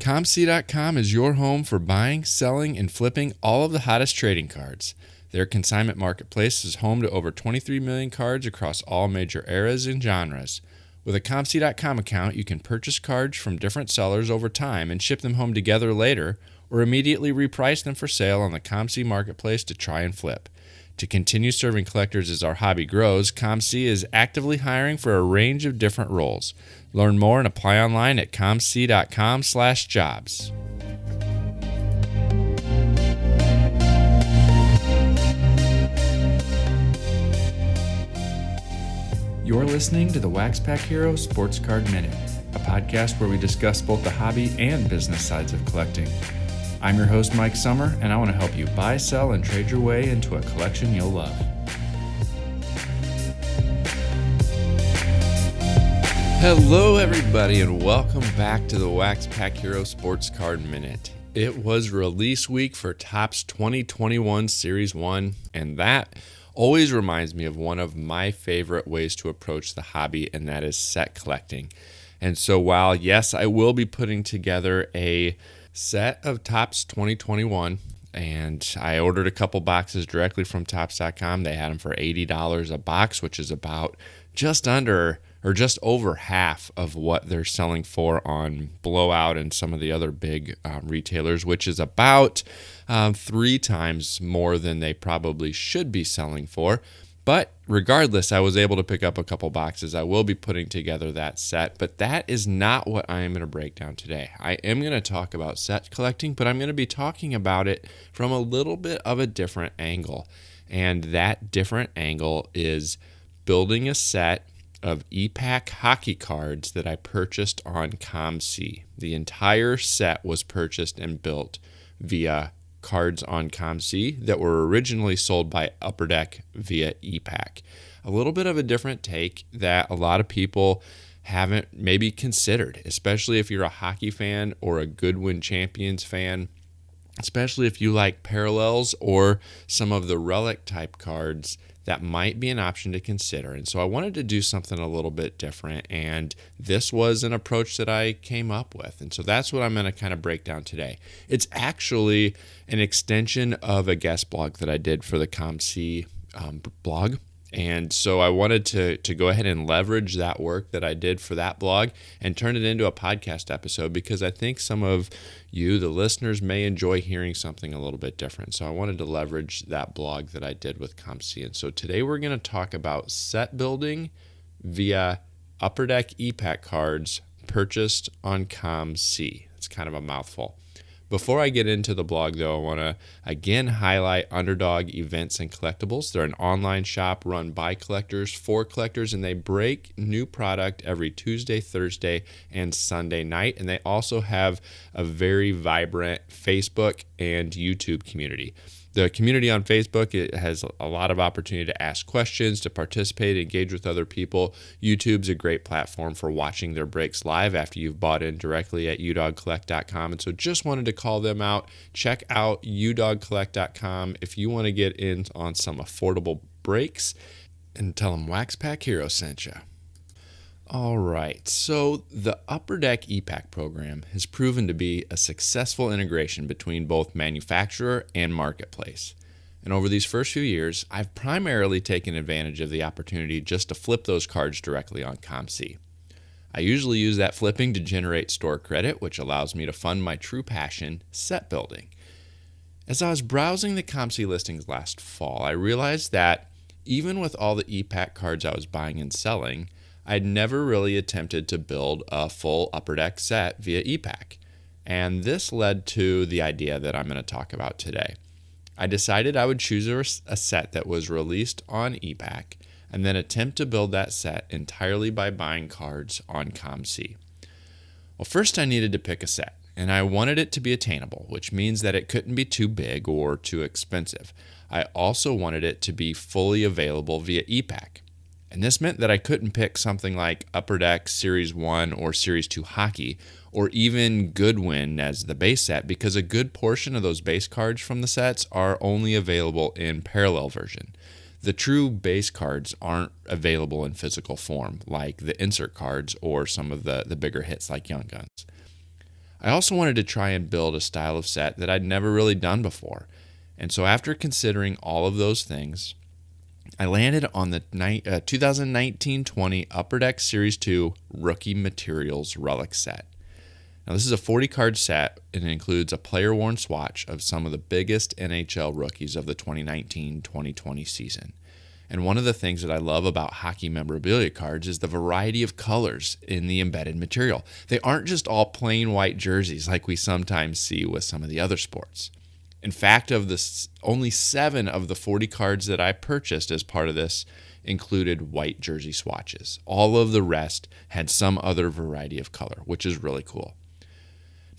COMC.com is your home for buying, selling, and flipping all of the hottest trading cards. Their consignment marketplace is home to over 23 million cards across all major eras and genres. With a COMC.com account, you can purchase cards from different sellers over time and ship them home together later, or immediately reprice them for sale on the COMC marketplace to try and flip. To continue serving collectors as our hobby grows, COMC is actively hiring for a range of different roles. Learn more and apply online at comc.com/jobs. You're listening to the WaxPackHero Sports Card Minute, a podcast where we discuss both the hobby and business sides of collecting. I'm your host, Mike Summer, and I want to help you buy, sell, and trade your way into a collection you'll love. Hello, everybody, and welcome back to the WaxPackHero Sports Card Minute. It was release week for Topps 2021 Series 1, and that always reminds me of one of my favorite ways to approach the hobby, and that is set collecting. And so while, yes, I will be putting together a set of Topps 2021, and I ordered a couple boxes directly from Topps.com. They had them for $80 a box, which is about just under or just over half of what they're selling for on Blowout and some of the other big retailers, which is about 3 times more than they probably should be selling for. But regardless, I was able to pick up a couple boxes. I will be putting together that set, but that is not what I am going to break down today. I am going to talk about set collecting, but I'm going to be talking about it from a little bit of a different angle. And that different angle is building a set of e-Pack hockey cards that I purchased on COMC. The entire set was purchased and built via cards on COMC that were originally sold by Upper Deck via e-Pack. A little bit of a different take that a lot of people haven't maybe considered, especially if you're a hockey fan or a Goodwin Champions fan, especially if you like parallels or some of the relic type cards. That might be an option to consider. And so I wanted to do something a little bit different, and this was an approach that I came up with. And so that's what I'm going to kind of break down today. It's actually an extension of a guest blog that I did for the COMC blog. And so I wanted to go ahead and leverage that work that I did for that blog and turn it into a podcast episode, because I think some of you, the listeners, may enjoy hearing something a little bit different. So I wanted to leverage that blog that I did with COMC. And so today we're going to talk about set building via Upper Deck e-Pack cards purchased on COMC. It's kind of a mouthful. Before I get into the blog, though, I want to again highlight Underdog Events and Collectibles. They're an online shop run by collectors for collectors, and they break new product every Tuesday, Thursday, and Sunday night. And they also have a very vibrant Facebook and YouTube community. The community on Facebook, it has a lot of opportunity to ask questions, to participate, engage with other people. YouTube's a great platform for watching their breaks live after you've bought in directly at udogcollect.com. And so just wanted to call them out. Check out udogcollect.com if you want to get in on some affordable breaks, and tell them WaxPackHero sent you. All right, so the Upper Deck e-Pack program has proven to be a successful integration between both manufacturer and marketplace. And over these first few years, I've primarily taken advantage of the opportunity just to flip those cards directly on COMC. I usually use that flipping to generate store credit, which allows me to fund my true passion, set building. As I was browsing the COMC listings last fall, I realized that even with all the e-Pack cards I was buying and selling, I'd never really attempted to build a full Upper Deck set via e-Pack. And this led to the idea that I'm going to talk about today. I decided I would choose a set that was released on e-Pack and then attempt to build that set entirely by buying cards on COMC. Well, first I needed to pick a set, and I wanted it to be attainable, which means that it couldn't be too big or too expensive. I also wanted it to be fully available via e-Pack. And this meant that I couldn't pick something like Upper Deck Series 1 or Series 2 Hockey, or even Goodwin as the base set, because a good portion of those base cards from the sets are only available in parallel version. The true base cards aren't available in physical form, like the insert cards or some of the bigger hits like Young Guns. I also wanted to try and build a style of set that I'd never really done before. And so after considering all of those things, I landed on the 2019-20 Upper Deck Series 2 Rookie Materials Relic set. Now, this is a 40-card set, and it includes a player-worn swatch of some of the biggest NHL rookies of the 2019-2020 season. And one of the things that I love about hockey memorabilia cards is the variety of colors in the embedded material. They aren't just all plain white jerseys like we sometimes see with some of the other sports. In fact, only 7 of the 40 cards that I purchased as part of this included white jersey swatches. All of the rest had some other variety of color, which is really cool.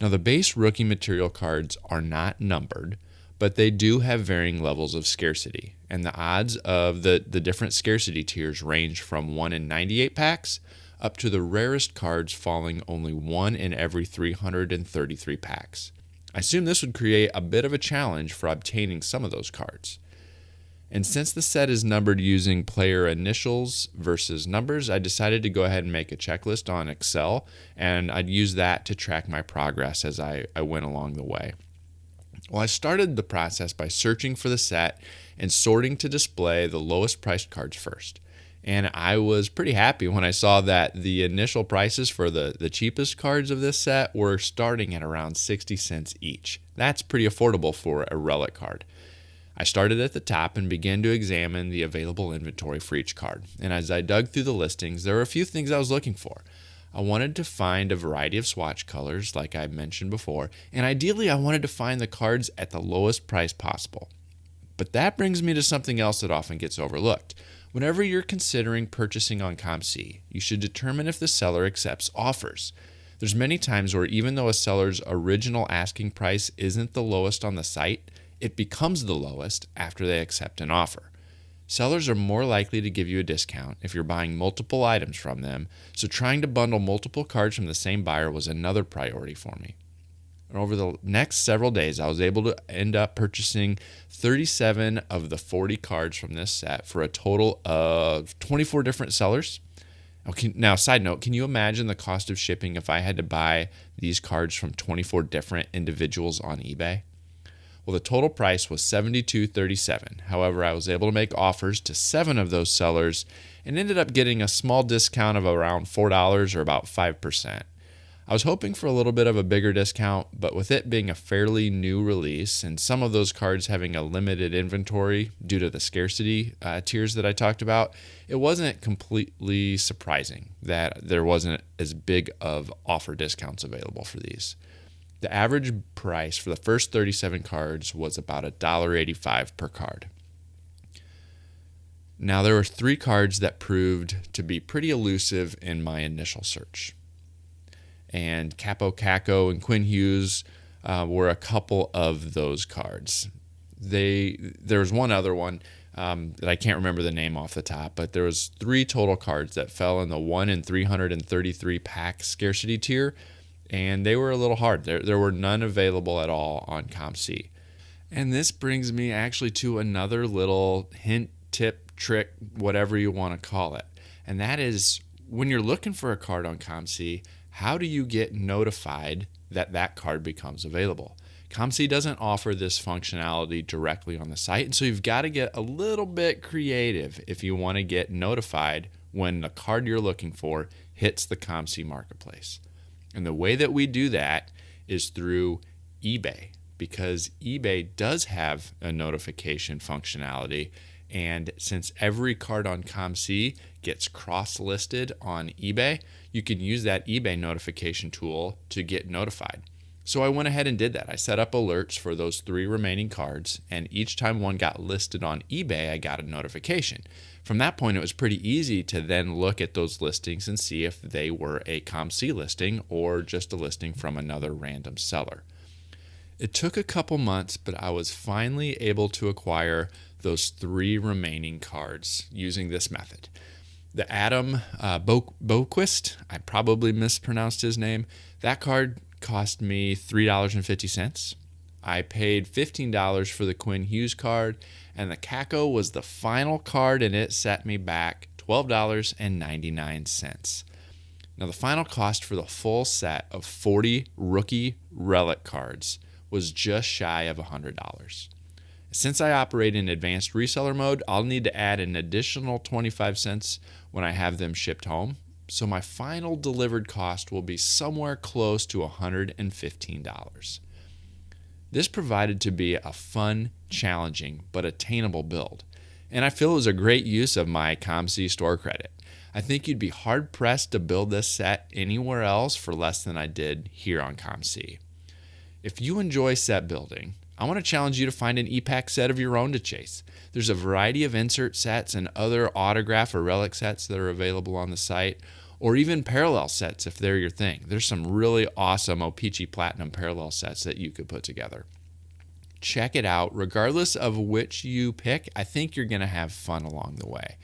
Now, the base rookie material cards are not numbered, but they do have varying levels of scarcity, and the odds of the different scarcity tiers range from 1 in 98 packs up to the rarest cards falling only 1 in every 333 packs. I assume this would create a bit of a challenge for obtaining some of those cards. And since the set is numbered using player initials versus numbers, I decided to go ahead and make a checklist on Excel, and I'd use that to track my progress as I went along the way. Well, I started the process by searching for the set and sorting to display the lowest priced cards first. And I was pretty happy when I saw that the initial prices for the cheapest cards of this set were starting at around 60 cents each. That's pretty affordable for a relic card. I started at the top and began to examine the available inventory for each card. And as I dug through the listings, there were a few things I was looking for. I wanted to find a variety of swatch colors, like I mentioned before, and ideally I wanted to find the cards at the lowest price possible. But that brings me to something else that often gets overlooked. Whenever you're considering purchasing on COMC, you should determine if the seller accepts offers. There's many times where even though a seller's original asking price isn't the lowest on the site, it becomes the lowest after they accept an offer. Sellers are more likely to give you a discount if you're buying multiple items from them, so trying to bundle multiple cards from the same buyer was another priority for me. And over the next several days, I was able to end up purchasing 37 of the 40 cards from this set for a total of 24 different sellers. Now, side note, can you imagine the cost of shipping if I had to buy these cards from 24 different individuals on eBay? Well, the total price was $72.37. However, I was able to make offers to 7 of those sellers and ended up getting a small discount of around $4 or about 5%. I was hoping for a little bit of a bigger discount, but with it being a fairly new release and some of those cards having a limited inventory due to the scarcity tiers that I talked about, it wasn't completely surprising that there wasn't as big of offer discounts available for these. The average price for the first 37 cards was about $1.85 per card. Now, there were 3 cards that proved to be pretty elusive in my initial search. And Capo Caco and Quinn Hughes were a couple of those cards. There was one other one that I can't remember the name off the top, but there was 3 total cards that fell in the 1 in 333 pack scarcity tier, and they were a little hard. There were none available at all on COMC. And this brings me actually to another little hint, tip, trick, whatever you want to call it. And that is, when you're looking for a card on COMC, how do you get notified that that card becomes available? COMC doesn't offer this functionality directly on the site, and so you've got to get a little bit creative if you want to get notified when the card you're looking for hits the COMC marketplace. And the way that we do that is through eBay, because eBay does have a notification functionality. And since every card on COMC gets cross-listed on eBay, you can use that eBay notification tool to get notified. So I went ahead and did that. I set up alerts for those 3 remaining cards, and each time one got listed on eBay, I got a notification. From that point, it was pretty easy to then look at those listings and see if they were a COMC listing or just a listing from another random seller. It took a couple months, but I was finally able to acquire those 3 remaining cards using this method. The Adam Boquist, I probably mispronounced his name, that card cost me $3.50. I paid $15 for the Quinn Hughes card, and the Caco was the final card, and it set me back $12.99. Now, the final cost for the full set of 40 rookie relic cards was just shy of $100. Since I operate in advanced reseller mode, I'll need to add an additional 25 cents when I have them shipped home. So my final delivered cost will be somewhere close to $115. This provided to be a fun, challenging, but attainable build. And I feel it was a great use of my COMC store credit. I think you'd be hard-pressed to build this set anywhere else for less than I did here on COMC. If you enjoy set building, I want to challenge you to find an e-pack set of your own to chase. There's a variety of insert sets and other autograph or relic sets that are available on the site, or even parallel sets if they're your thing. There's some really awesome O-Pee-Chee Platinum parallel sets that you could put together. Check it out. Regardless of which you pick, I think you're going to have fun along the way.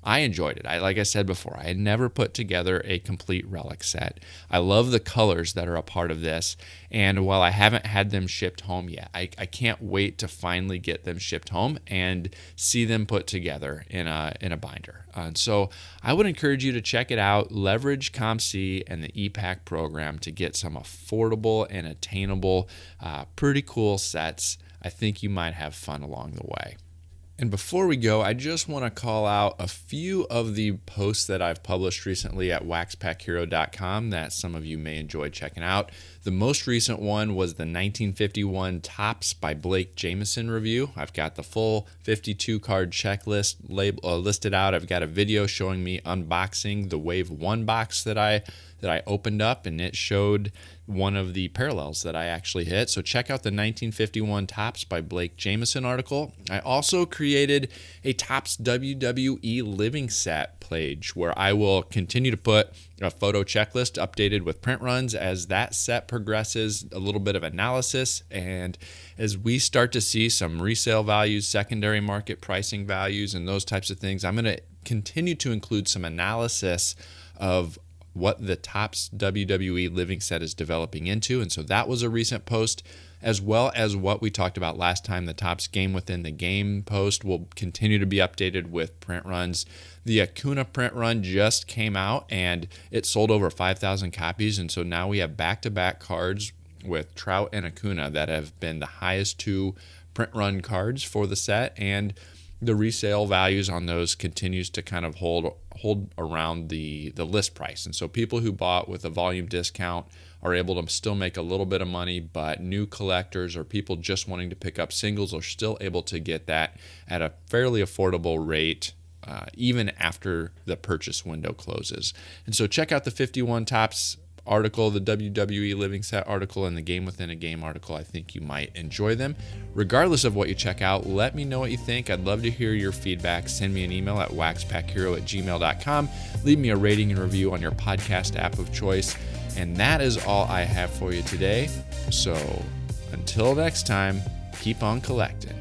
I enjoyed it. Like I said before, I had never put together a complete relic set. I love the colors that are a part of this, and while I haven't had them shipped home yet, I can't wait to finally get them shipped home and see them put together in a binder. So I would encourage you to check it out. Leverage COMC and the e-pack program to get some affordable and attainable, pretty cool sets. I think you might have fun along the way. And before we go, I just want to call out a few of the posts that I've published recently at WaxPackHero.com that some of you may enjoy checking out. The most recent one was the 1951 Topps by Blake Jameson review. I've got the full 52 card checklist listed out. I've got a video showing me unboxing the Wave 1 box that I opened up, and it showed one of the parallels that I actually hit. So check out the 1951 Topps by Blake Jameson article. I also created a Topps WWE Living Set page where I will continue to put a photo checklist updated with print runs as that set progresses, a little bit of analysis, and as we start to see some resale values, secondary market pricing values, and those types of things, I'm going to continue to include some analysis of what the Topps WWE Living Set is developing into. And so that was a recent post, as well as what we talked about last time. The Topps Game Within the Game post will continue to be updated with print runs. The Acuna print run just came out and it sold over 5,000 copies. And so now we have back-to-back cards with Trout and Acuna that have been the highest two print run cards for the set. And the resale values on those continues to kind of hold around the list price. And so people who bought with a volume discount are able to still make a little bit of money, but new collectors or people just wanting to pick up singles are still able to get that at a fairly affordable rate, even after the purchase window closes. And so check out the 51 Topps article, the WWE Living Set article, and the Game Within a Game article. I think you might enjoy them. Regardless of what you check out, let me know what you think. I'd love to hear your feedback. Send me an email at waxpackhero@gmail.com. Leave me a rating and review on your podcast app of choice. And that is all I have for you today. So until next time, keep on collecting.